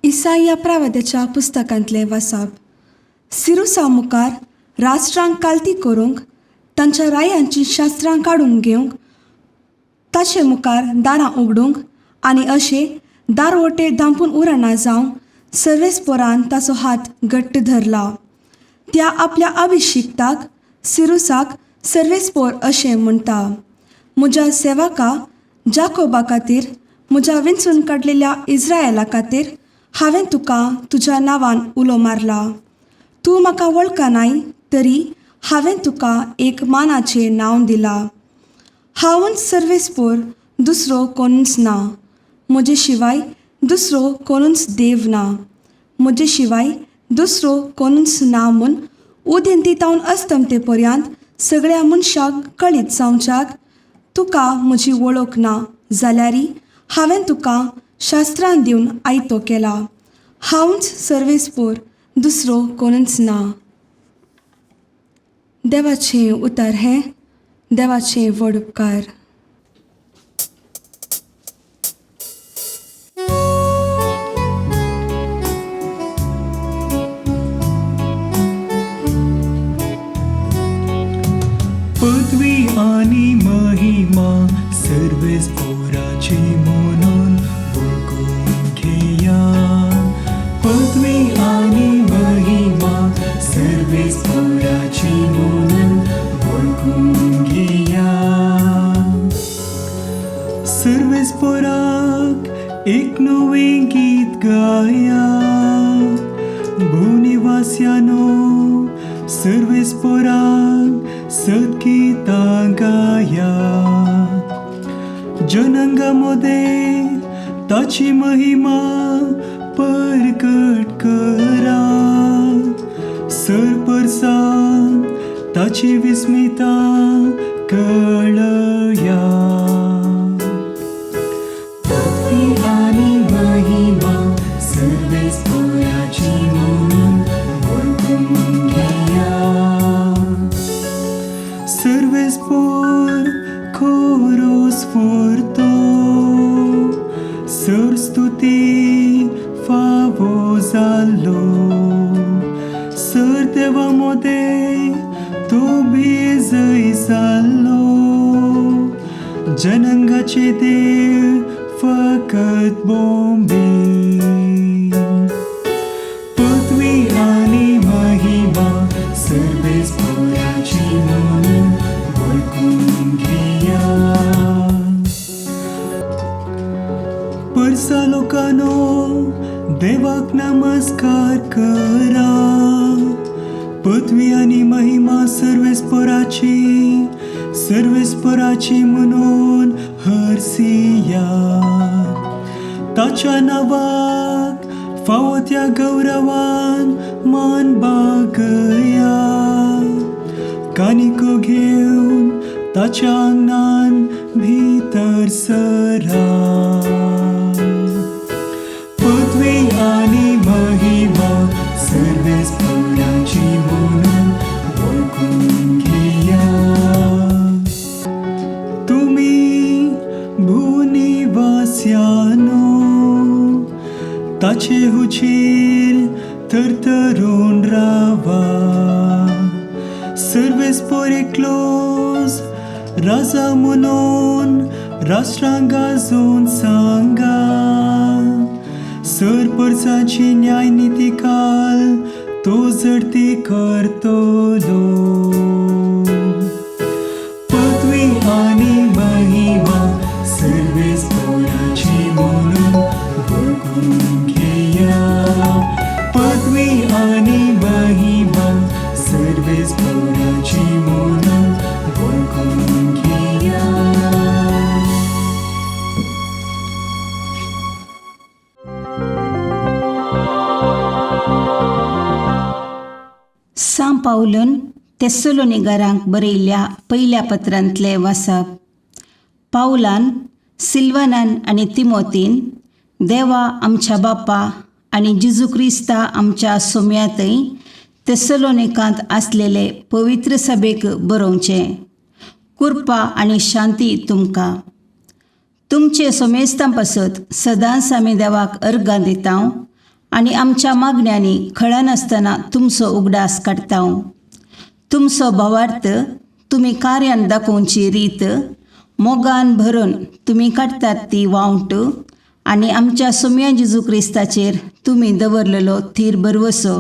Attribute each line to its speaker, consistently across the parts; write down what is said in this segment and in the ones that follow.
Speaker 1: इसाया प्रावाद्याच्या पुस्तकांतले वाचप. सिरुसा मुखार राष्ट्रांक काल्ती करूंक, तांच्या रायांची शास्त्रां काडून घेवंक, ताचे मुखार दारां उगडूंक आनी अशे दारवटे धांपून उरना जावं सर्वेस्पोरान ताचो हात घट्ट धरला. त्या आपल्या अभिशिक्ताक सिरुसाक सर्वेस्पोर अशें म्हणटा. म्हज्या सेवका जाकोबा खातीर, म्हज्या विंचून काडलेल्या इस्रायेला खातीर हांवें तुका तुज्या नांवान उलो मारला. तूं म्हाका वळखनाय तरी हांवें तुका एक मानाचें नांव दिलां. हांवूच सर्वेस्पोर, दुसरो कोणूच ना. म्हजे शिवाय दुसरो कोणूच देव ना. म्हजे शिवाय दुसरो कोणूच ना म्हूण उदेंतीतावन अस्तमते पर्यंत सगळ्या मनशाक कळीत जावच्याक तुका म्हजी वळख ना जाल्यारय हांवें तुका शास्त्रां दिवन आयतो केला. हांवूच सर्वेस्पोर, दुसरो कोणूच ना. देवाचें उतर हें, देवाचें व्हड उपकार.
Speaker 2: पदवी आणि महिमा सर्वेस्पोराची म्हणून वळखून घेया. पदवी आणि महिमा सर्वेस्पोराची म्हणून वळखून घेया. सर्वेस्पोराक एक नवें गीत गाया. भूनिवास्यानो सर्वेस्पोराक सद्गीतां गाया. जनांगांमध्ये ताची महिमा परगट करा. सरपरसांक ताची विस्मितां कळया. पदवी आनी महिमा सर्वेस्पोराची म्हणून वळखून घेया. सर्वेस्पोर खरो स्फूर्तो, सरस्तुती फावो जाल्लो. देवा मोदे तो बेजय जाल्लो. जनांगाचे देव फकत बोंबे. पदवी आनी महिमा सर्वेस्पोराची म्हणून वळखून घेया. परसा लोकांनो देवाक नमस्कार करा. पदवी आणि महिमा सर्वेस्पोराची म्हणून हरसिया. ताच्या नावाक फावो त्या गौरवान मान बागया. कानिको घेवन ताच्या आंगणान भितर सरा. पदवी आणि महिमा सर्वेस्पोराची म्हणून वळखून घेया. तुम्ही भूनिवास्यानो ताचे हुजीर थरथरून रावा. सर्वेस्पोर एकलोच राजा म्हणून राष्ट्रांक गाजोवन सांगा. सरपरसाची न्याय नीती काल तो जडती करतलो. पदवी आणि महिमा सर्वेस्पोराची म्हणून वळखून घेया. पदवी आणि महिमा सर्वेस्पोराची म्हणून वळखून घेया.
Speaker 3: सांत पावलन तेसलोनिकांक बरयल्ल्या पयल्या पत्रांतले वाचप. पावलान, सिल्वानान आनी तिमोथीन देवा आमच्या बापा आनी जेजू क्रिस्ता आमच्या सोम्यातय तेसलोनिकांत आसलेले पवित्र सभेक बरोवचें. कृपा आनी शांती तुमकां. तुमचे सोमेस्तां पासत सदांच आमी देवाक अर्गां दितां आनी आमच्या मागण्यांनी खळनासतना तुमचो उगडास काडटां. तुमचो भावार्थ तुमी कार्यान दाखोवची रीत, मोगान भरून तुमी काडटात ती वावंट आनी आमच्या सोम्या जेजू क्रिस्ताचेर तुमी दवरलेलो थीर भरवसो,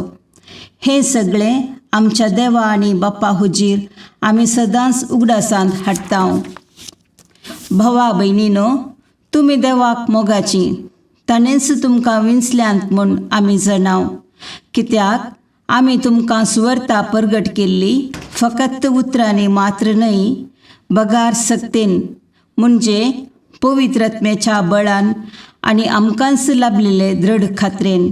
Speaker 3: हें सगळें आमच्या देवा आनी बाप्पा हुजीर आमी सदांच उगडासांत हाडटां. भावा भयणीनो, तुमी देवाक मोगाचीं. ताणेंच तुमकां विंचल्यांत म्हूण आमी जाणाव. कित्याक आमी तुमकां सुवार्ता परगट केल्ली फकत उतरांनी मात्र न्हय, बगार सक्तीन, म्हणजे पवित्रात्म्याच्या बळान आनी आमकांच लाभलेले दृढ खात्रेन.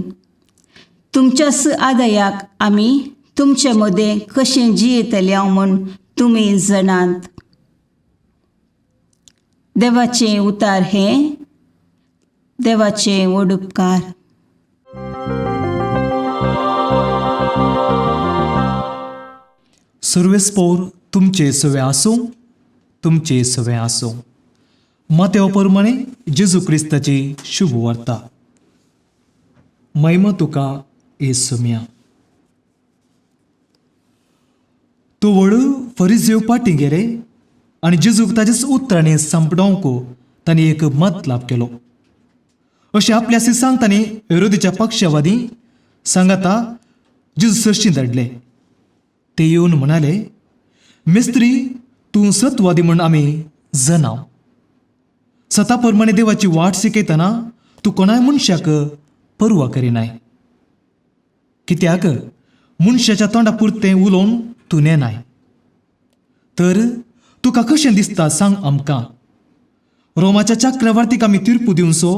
Speaker 3: तुमच्याच आदयाक आमी तुमचे मदें कशें जियेतल्या म्हूण तुमी जाणात. देवाचें उतार हें. देवाचें व्हड उपकार.
Speaker 2: सर्वेस्पोर तुमचे सवे आसूं, तुमचे सवे आसूं. मातेव प्रमाणे जेजू क्रिस्ताची शुभ वार्ता. महिमा तुका येसुम्या. तो व्हड फरिसेव फाटीं गेले आनी जेजूक ताच्याच उतरांनी संपडावंक तांणी एक मतलाब केलो. अशें आपल्यासी सांगतानी हेरोदेच्या पक्षवादी सांगाता जेजू सर्शी धाडले. ते येवन म्हणाले, मेस्त्री, तूं सत्वादी म्हूण आमी जाणाव. सता प्रमाणे देवाची वाट शिकयतना तूं कोणाय मनशाक परवा करिनाय. कित्याक मनशाच्या तोंडा पुरतें उलोवन तूं नेनाय. तर तुका कशें दिसता सांग आमकां. रोमाच्या चक्रवर्तीक आमी तीर्पू दिवचो,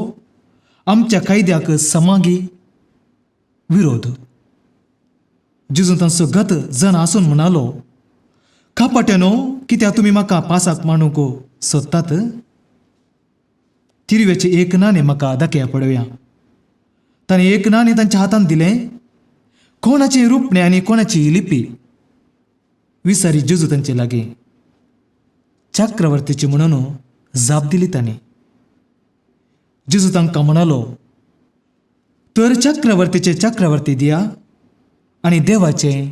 Speaker 2: आमच्या कायद्याक समागी विरोध. जेजू तांचो गत जण आसून म्हणालो, खापाट्यानो, कित्याक तुमी म्हाका पासाक मांडूंक सोदतात? तिरव्याचे एक नाणें म्हाका दाखया पळोवया. ताणें एक नाणें तांच्या हातांत दिलें. कोणाचें रुपणें आनी कोणाची लिपी विचारी जेजू तांचे लागीं. चक्रवर्तीची म्हणून जाप दिली तांणी. जेजू तांकां म्हणालो, तर चक्रवर्तीचे चक्रवर्ती दिया आनी देवाचें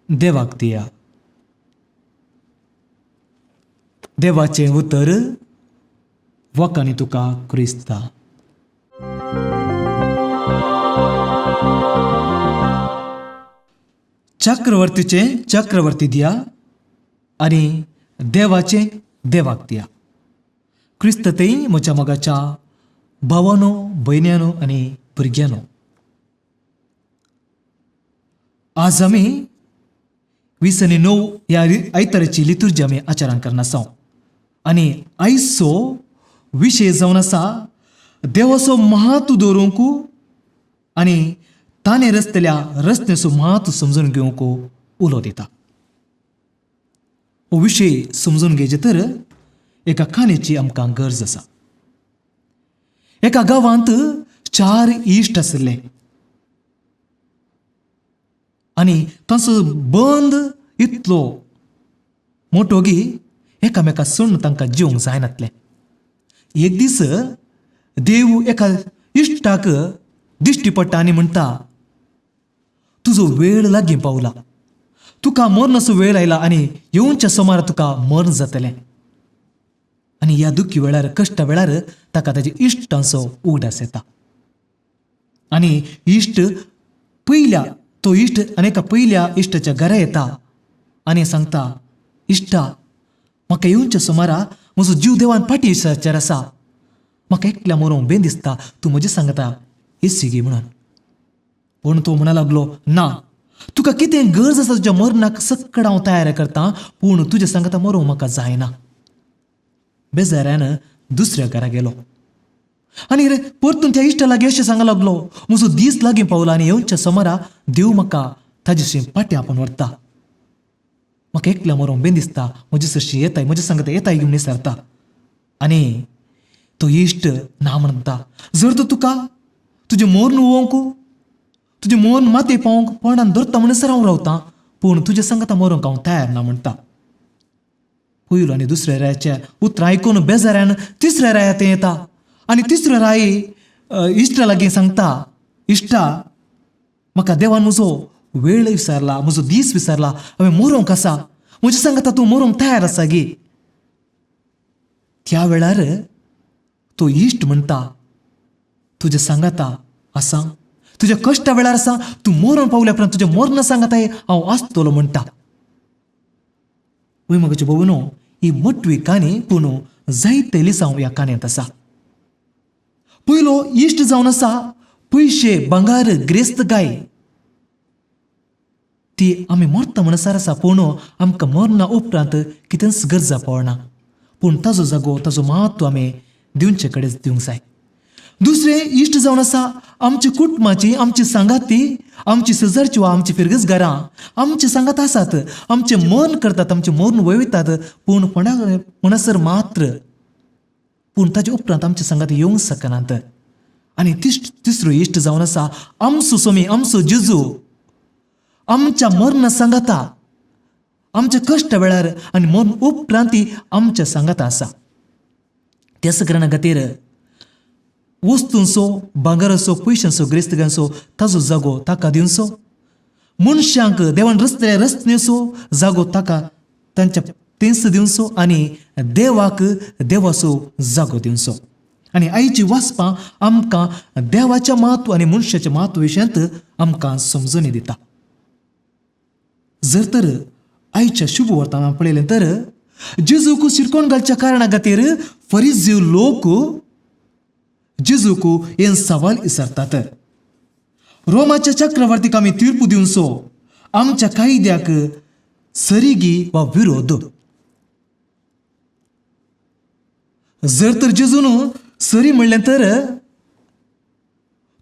Speaker 2: देवाक दिया. देवाचें उतर. वकानी तुका क्रिस्ता. चक्रवर्तीचें चक्रवर्ती दिया आनी देवाचें देवाक दिया. क्रिस्ततेय म्हज्या मोगाच्या भावानो, भयण्यानो आनी भुरग्यानो, आज आमी 20/9 ह्या आयताराची लितुर्जी आमी आचरण करना आसां. आनी आयचो विशय जावन आसा देवाचो महत्व दवरूंक आनी ताणें रचतल्या रचनेचो महत्व समजून घेवंक उलो दिता. हो विशय समजून घेवचे तर एका खाणेची आमकां गरज आसा. एका गांवांत 4 इश्ट आसले आनी तांचो बंद इतलो मोठो की एकामेका सोडून तांकां जिवंक जायनातलें. एक दीस देव एका इश्टाक दिश्टी पडटा आनी म्हणटा, तुजो वेळ लागीं पावला. तुका मरणाचो वेळ आयला आनी येवच्या सोमार तुका मरण जातलें. आनी ह्या दुख्खी वेळार, कश्टा वेळार ताका ताच्या इश्टांचो उगडास येता. आनी इश्ट तो इश्ट एका पयल्या इश्टाच्या घरा येता आनी सांगता, इश्टा, म्हाका येवच्या सोमारा म्हजो जीव देवान पाठयेचेर आसा. म्हाका एकल्या मरूंक बेन दिसता. तूं म्हजे सांगता येसी गे म्हणून. पूण तो म्हणा लागलो, ना, तुका कितें गरज आसा तुज्या मरणाक सक्कड हांव तयार करतां, पूण तुज्या सांगता मरूंक म्हाका जायना. बेजाऱ्यान दुसऱ्या घरा गेलो आनी परतून त्या इश्टा लागीं अशें सांगूंक लागलो, म्हजो दीस लागीं पावला आनी येवच्या सोमारा देव म्हाका ताजेशी पाट्या आपण व्हरता. म्हाका एकल्या मरूंक बेन दिसता. म्हजे सरशी येताय, म्हजे सांगता येताय घेवन विचारता. आनी तो इश्ट ना म्हणटा. जर तर तुका तुजें मरण उवोवंक तुजें मन माते पावंक पोंडान धरता म्हणसर हांव रावतां, पूण तुज्या सांगाता मरूंक हांव तयार ना म्हणटा. पयलो आनी दुसऱ्या रायाचें उतर आयकून बेजाऱ्यान तिसऱ्या राया तें येता आनी तिसऱ्या राये इश्टा लागीं सांगता, इश्टा, म्हाका देवान म्हजो वेळ विचारला, म्हजो दीस विचारला, हांवें मरूंक आसा, म्हज्या सांगाता तूं मरूंक तयार आसा गे. त्या वेळार तो इश्ट म्हणटा, तुज्या सांगाता आसा, तुज्या कश्टा वेळार आसा, तूं मरून पावल्या उपरांत तुज्या मरणा सांगाता हांव आसतलो म्हणटा. वय मगाचे भोवनो, ही मोटवी काणी पूण जायते लिसांव ह्या काणयेंत आसा. पयलो इश्ट जावन आसा पयशे, भांगार, गिरेस्त गाय. ती आमी मरता म्हणसर आसा, पूण आमकां मरणा उपरांत कितेंच गरजा पडना. पूण ताजो जागो, ताजो महत्व आमी दिवचे कडेन दिवंक जाय. दुसरें इश्ट जावन आसा आमची कुटुंबाची, आमची सांगाती, आमची शेजारची वा आमची फिरगसगारां आमचे सांगात आसात, आमचे मन करतात, आमचे मन वयतात, पूण म्हणसर मात्र पूण ताचे उपरांत आमचे सांगात येवंक शकनात. आनी तिसरो इश्ट जावन आसा आमचो सोमी, आमचो जेजू, आमच्या मरणा सांगाता, आमच्या कश्ट वेळार आनी मरण उपरांत आमच्या सांगाता आसा. त्याच कारणा खातीर वस्तूंचो, भांगाराचो, पयशांचो, गिरेस्तगांचो ताजो जागो ताका दिवचो. मनशांक देवान रचलेल्या रचनेचो जागो ताका तांच्या तेंस दिवचो आनी देवाक देवाचो जागो दिवचो. आनी आयची वाचपां आमकां देवाच्या महत्व आनी मनशाच्या महत्व विशयांत आमकां समजून दिता. जर तर आयच्या शुभ वर्तान पळयलें तर जेजूक शिरकोन घालच्या कारणा खातीर फरिजीव लोक जेजूक हें सवाल विचारतात. रोमाच्या चक्रवर्तीक आमी तीर्पू दिवचो, आमच्या कायद्याक सरिगी वा विरोध. जर तर जेजून सरी म्हणलें तर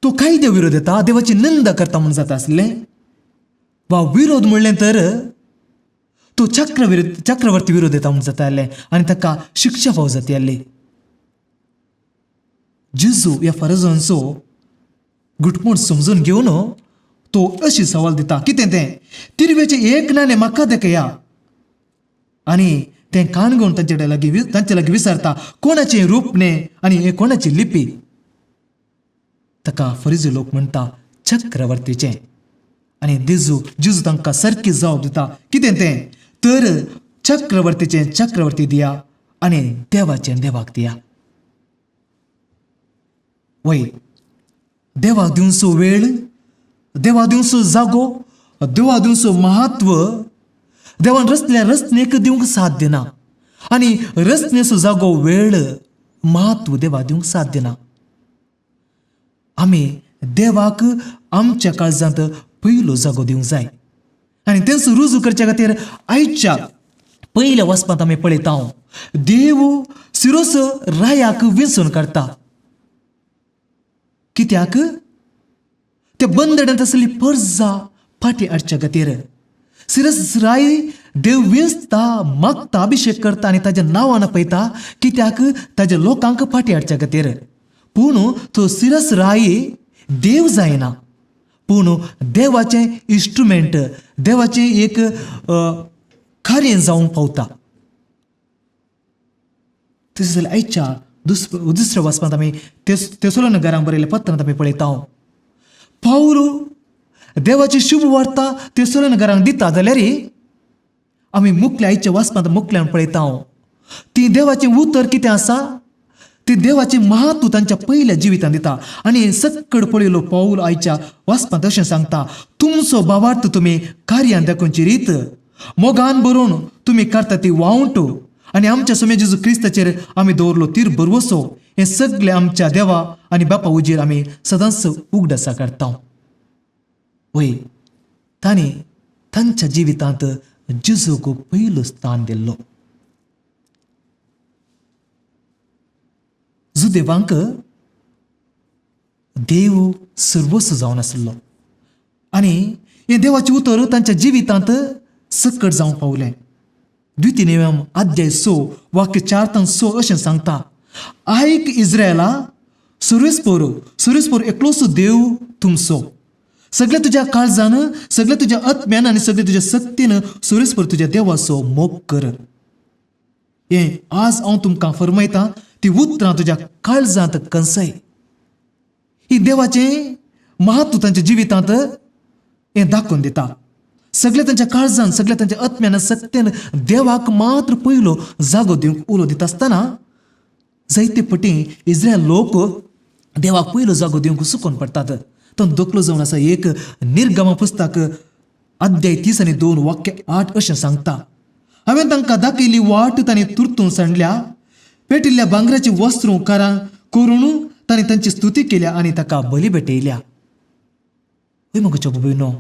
Speaker 2: तो कायद्या विरोध येता, देवाची निंदा करता म्हणून जाता आसलें. वा विरोध म्हणलें तर तो चक्रवर्ती विरोध येता म्हणून जाता आसलें आनी ताका शिक्षा फावो जाती आसली. जेजू ह्या फरजांचो गुटमूट समजून घेवन तो अशी सवाल दिता, कितें तें तिरवेचे एक नाणें म्हाका दाखया. आनी तें कान घेवन तांचे लागीं विचारता, कोणाचें रूपणें आनी हे कोणाची लिपी. ताका फरिजी लोक म्हणटा चक्रवर्तीचें. आनी जेजू तांकां सारकी जाप दिता, कितें तें तर चक्रवर्तीचें चक्रवर्ती दिया आनी देवाचें देवाक दिया. वय देवाक दिवचो वेळ, देवा दिवचो जागो, देवा दिवचो महत्व देवान रचल्या रचनेक दिवंक साध्य ना. आनी रचनेचो जागो, वेळ, महत्व देवा दिवंक साध्य ना. आमी देवाक आमच्या काळजांत पयलो जागो दिवंक जाय. आनी तेंचो रुजू करचे खातीर आयच्या पयल्या वचपांत आमी पळयता देव सिरोस रायाक विंचून काडटा. कित्याक ते बंदड्यांत आसली पर्जा फाटी हाडच्या खातीर. सिरस राय देव विंचता, मागता, अभिषेक करता आनी ताज्या नांवान पळयता, कित्याक ताज्या लोकांक फाटी हाडच्या खातीर. पूण तो सिरस राय देव जायना, पूण देवाचें इन्स्ट्रुमेंट, देवाचें एक कार्य जावंक पावता. तशें जाल्यार आयच्या दुसऱ्या वचपांत आमी तेसलोनिकांक बरयल्ल्या पत्रांत आमी पळयता पावल देवाची शुभ वार्ता तेसलोनिकांक दिता जाल्यार आमी मुखल्या आयच्या वचपांत मुखल्यान पळयता ती देवाचें उतर कितें आसा, ती देवाचें महत्व तांच्या पयल्या जिवितांत दिता. आनी सक्कड पळयलो पावल आयच्या वचपांत अशें सांगता, तुमचो भावार्थ तुमी कार्यान दाखोवची रीत मोगान बरोवन तुमी करता ती वावंट आनी आमच्या सोमे जेजू क्रिस्ताचेर आमी दवरलो तीर बरवसो, हें सगळें आमच्या देवा आनी बापा उजेर आमी सदांच उगडासा काडटा. वय तांणी तांच्या जिवितांत जेजूक पयलो स्थान दिल्लो. जुदेवांक देव सर्वस्व जावन आसलो आनी हें देवाचें उतर तांच्या जिवितांत सक्कड जावंक पावलें. द्वितीय अध्याय 6 वाक्य 4-6 अशें सांगता, आयक इस्रायला, सुरेस्पोर एकलोसो देव तुमचो, सगळ्या तुझ्या काळजान, सगळ्या तुझ्या आत्म्यान आणि सगळ्या तुझ्या सक्तीन सुरेसपर तुझ्या देवाचो मोग कर. हे आज हांव तुमकां फरमायतां ती उतरां तुझ्या काळजांत कंसाय. ही देवाचें महत्व तांच्या जिवितांत हें दाखोवन दिता. सगळ्या तांच्या काळजान, सगळ्या तांच्या आत्म्यान सक्तीन देवाक मात्र पयलो जागो दिवंक उलो दिता आसतना जायते पटी इस्रायल लोक देवाक पयलो जागो दिवंक सुकोन पडटात. तो दोखलो जावन आसा एक निर्गमा पुस्तक अध्याय 30:2 वाक्य 8 अशें सांगता. हांवें तांकां दाखयली वाट तांणी तुरतून सांडल्या, पेटिल्ल्या भांगराची वस्त्रू कारां करून तांणी तांची स्तुती केल्या आनी ताका बली भेटयल्या. वय मगोच्या भयणो,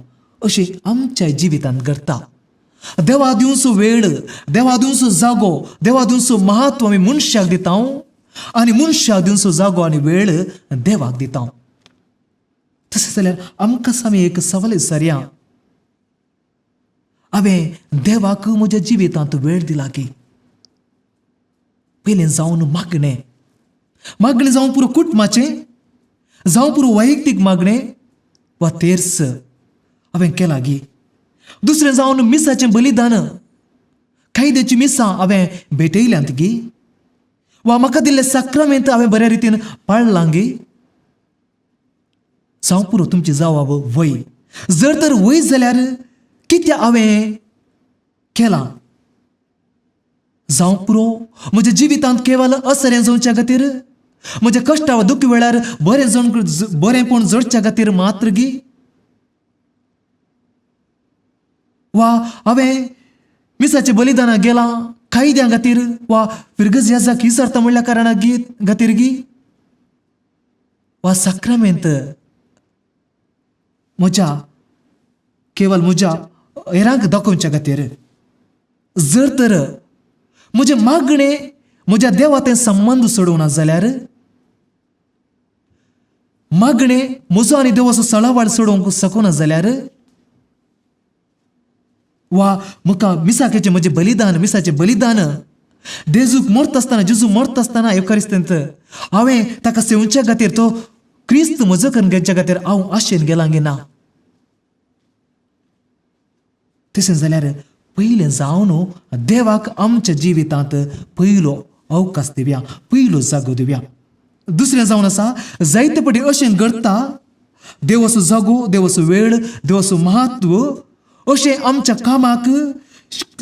Speaker 2: अशें आमच्या जिवितांत घडटा. देवा दिवचो वेळ, देवा दिवचो जागो, देवा दिवचो महत्व आमी मनशाक दिता आनी मनशाक दिवचो जागो आनी वेळ देवाक दिता. तशें जाल्यार आमकां आमी एक सवाल विचारया, हांवें देवाक म्हज्या जिवितांत वेळ दिला की? पयलें जावन मागणें जावं पुरो कुटुंबाचें, जावं पुरो वैयक्तीक मागणें वा तेर्स हांवें केला गी. दुसरें जावन मिसाचें बलिदान, कायद्याची मिसां हांवें भेटयल्यांत गी, वा म्हाका दिल्ले साक्रामेंत हांवें बऱ्या रितीन पाळलां गी. जावं पुरो तुमची जबाब वय. जर तर वय जाल्यार कितें हांवें केलां? जावं पुरो म्हज्या जिवितांत केवळ असरें जावच्या खातीर, म्हज्या कश्टा वा दुख्ख वेळार बरेंपण जडच्या खातीर मात्र गी, वा हांवें मिसाचें बलिदानाक गेलां कायद्या खातीर वा फिरगज इसरता म्हणल्या कारणां खातीर गी, वा साक्रामेंत केवळ म्हज्या हेरांक दाखोवच्या खातीर. जर तर म्हजे मागणें म्हज्या देवाचें संबंद सोडूना जाल्यार, मागणें म्हजो आनी देवाचो सळावाड सोडूंक शकना जाल्यार, वा म्हाका मिसाचें बलिदान जेजू मरता आसतना एवकारिस्तांत हांवें ताका सेवच्या खातीर, तो क्रिस्त म्हजो करून घेवच्या खातीर हांव आशेन गेलां गे ना. तशें जाल्यार पयलें जावन देवाक आमच्या जिवितांत पयलो अवकाश दिवया, पयलो जागो दिवया. दुसरें जावन आसा, जायते पटी अशें घडटा, देवाचो जागो, देवाचो वेळ, देवाचो महत्व अशें आमच्या कामाक,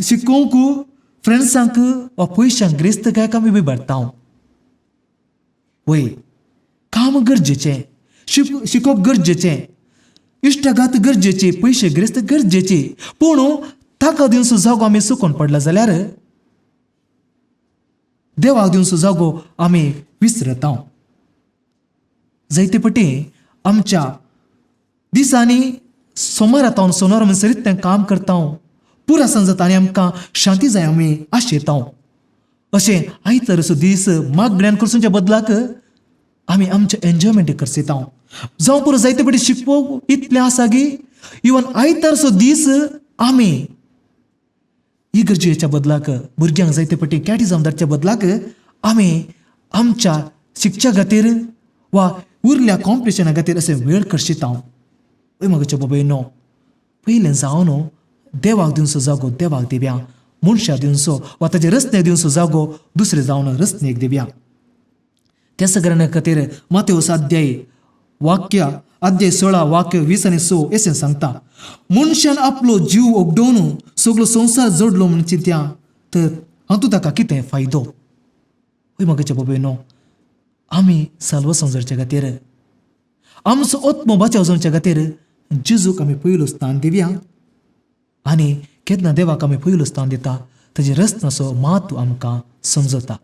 Speaker 2: शिकोवंक, फ्रेंड्सांक वा पयशांक गिरेस्त गायक आमी विबाडटा. वय, काम गरजेचें, शिकोवप गरजेचें, इश्टाघात गरजेची, पयशे गिरेस्त गरजेची, पूण ताका दिवचो जागो आमी चुकोवन पडला जाल्यार देवाक दिवचो जागो आमी विसरता. जायते पटी आमच्या दिसांनी सोमार म्हणसरीत तें काम करता, पुरा समजता आनी आमकां शांती जाय आमी आशेता. अशें आयतारचो दीस मागण्यांत करचोच्या बदलाक आमी आमचें एन्जॉयमेंट करता. जावं पुरो जायते पटी शिकवप इतलें आसा की इवन आयतारचो दीस आमी इगर्जेच्या बदलाक, भुरग्यांक जायते पटी कॅटिझम धाडच्या बदलाक आमी आमच्या शिकच्या खातीर वा उरल्या कॉम्पिटिशना खातीर अशें वेळ करशिता. वय मगोच्या बाबयनो, पयलें जावन देवाक दिवचो जागो देवाक दिवया, मनशाक दिवचो वा ताचे रस्त्याक दिवचो जागो दुसरे जावन रस्त्याक दिवया. त्या सगळ्या खातीर मातेवस अध्याय 16 वाक्य 20-6 अशें सांगता. मनशान आपलो जीव ओगडोवन सगळो संवसार जोडलो म्हण चिंत्या तर हातूंत ताका कितें फायदो? वय मगोच्या बाबयनो, आमी साल्व समजच्या खातीर, आमचो आत्मो बचाव जावच्या खातीर जेजूक आमी पयलो स्थान दिवया. आनी केन्ना देवाक आमी पयलो स्थान दिता ताजे रस्त्याचो महत्व आमकां समजता.